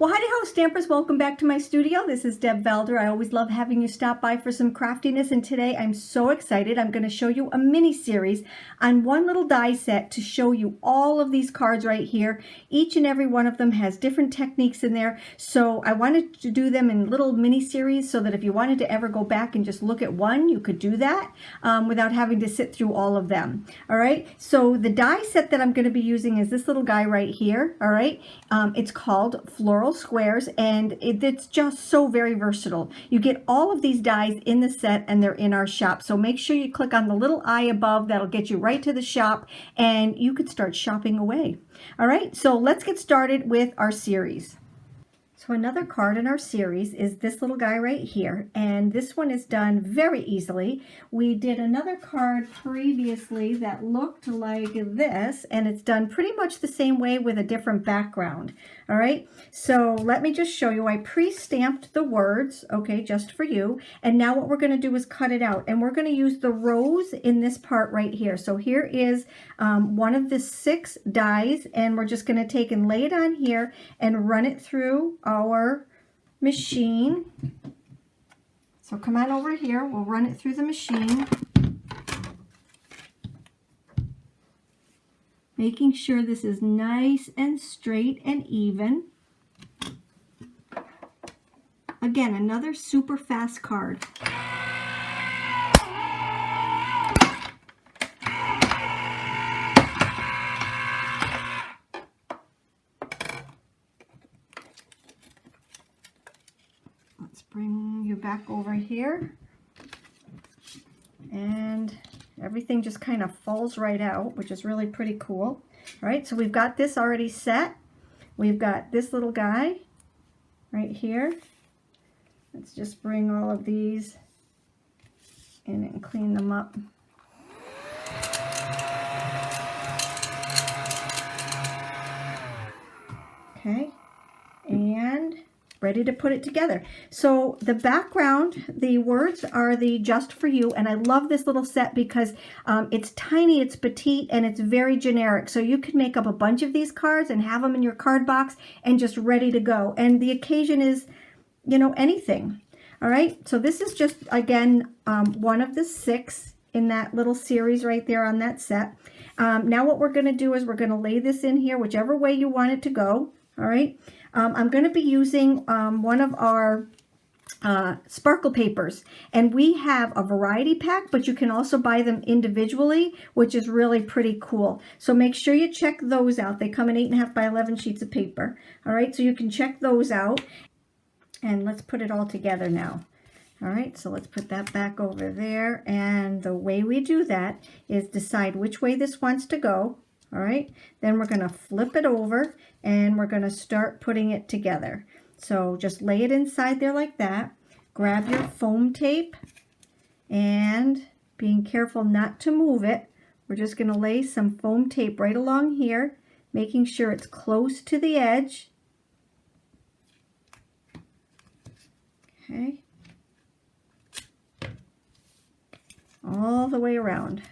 Well, howdy ho, Stampers. Welcome back to my studio. This is Deb Valder. I always love having you stop by for some craftiness, and today I'm so excited. I'm going to show you a mini series on one little die set to show you all of these cards right here. Each and every one of them has different techniques in there, so I wanted to do them in little mini series so that if you wanted to ever go back and just look at one, you could do that without having to sit through all of them. All right, so the die set that I'm going to be using is this little guy right here. All right, it's called Floral Squares, and it's just so very versatile. You get all of these dies in the set, and they're in our shop, so make sure you click on the little eye above. That'll get you right to the shop, and you could start shopping away. All right, so let's get started with our series. So another card in our series is this little guy right here, and this one is done very easily. We did another card previously that looked like this, and it's done pretty much the same way with a different background. All right, so let me just show you. I pre-stamped the words, okay, just for you, and now what we're going to do is cut it out, and we're going to use the rose in this part right here. So here is one of the 6 dies, and we're just going to take and lay it on here and run it through our machine. So come on over here, we'll run it through the machine, making sure this is nice and straight and even. Again, another super fast card. Let's bring you back over here, and everything just kind of falls right out, which is really pretty cool. All right, so we've got this already set. We've got this little guy right here. Let's just bring all of these in and clean them up. Okay, and ready to put it together. So the background, the words are the just for you, and I love this little set because it's tiny, it's petite, and it's very generic. So you can make up a bunch of these cards and have them in your card box and just ready to go. And the occasion is, you know, anything. All right, so this is just, again, one of the 6 in that little series right there on that set. Now what we're going to do is we're going to lay this in here whichever way you want it to go. All right, I'm going to be using one of our sparkle papers, and we have a variety pack, but you can also buy them individually, which is really pretty cool. So make sure you check those out. They come in 8.5 by 11 sheets of paper. All right, so you can check those out, and let's put it all together now. All right, so let's put that back over there, and the way we do that is decide which way this wants to go. All right, then we're going to flip it over, and we're going to start putting it together. So just lay it inside there like that. Grab your foam tape, and being careful not to move it, we're just going to lay some foam tape right along here, making sure it's close to the edge. Okay, all the way around.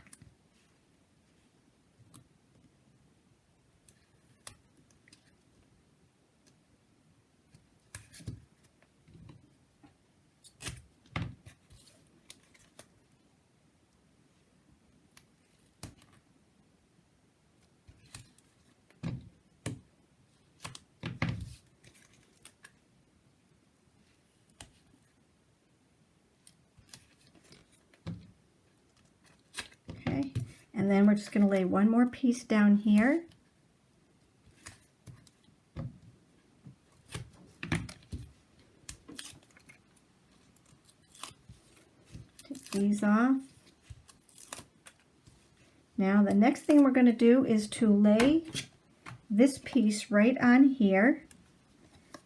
And then we're just going to lay one more piece down here. Take these off. Now the next thing we're going to do is to lay this piece right on here,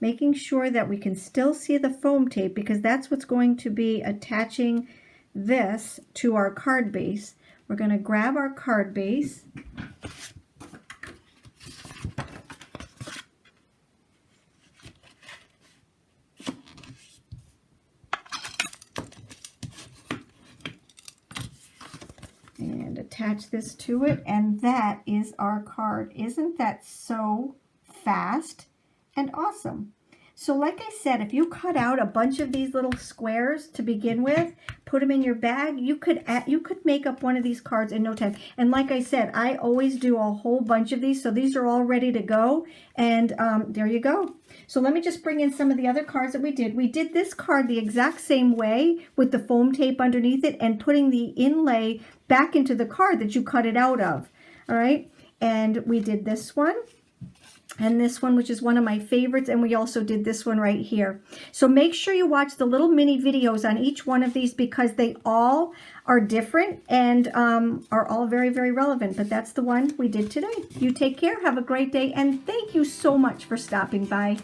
making sure that we can still see the foam tape, because that's what's going to be attaching this to our card base. We're going to grab our card base, and attach this to it, and that is our card. Isn't that so fast and awesome? So like I said, if you cut out a bunch of these little squares to begin with, put them in your bag, you could make up one of these cards in no time. And like I said, I always do a whole bunch of these, so these are all ready to go. And there you go. So let me just bring in some of the other cards that we did. We did this card the exact same way with the foam tape underneath it and putting the inlay back into the card that you cut it out of. All right, and we did this one. And this one, which is one of my favorites, and we also did this one right here. So make sure you watch the little mini videos on each one of these because they all are different and are all very, very relevant. But that's the one we did today. You take care, have a great day, and thank you so much for stopping by.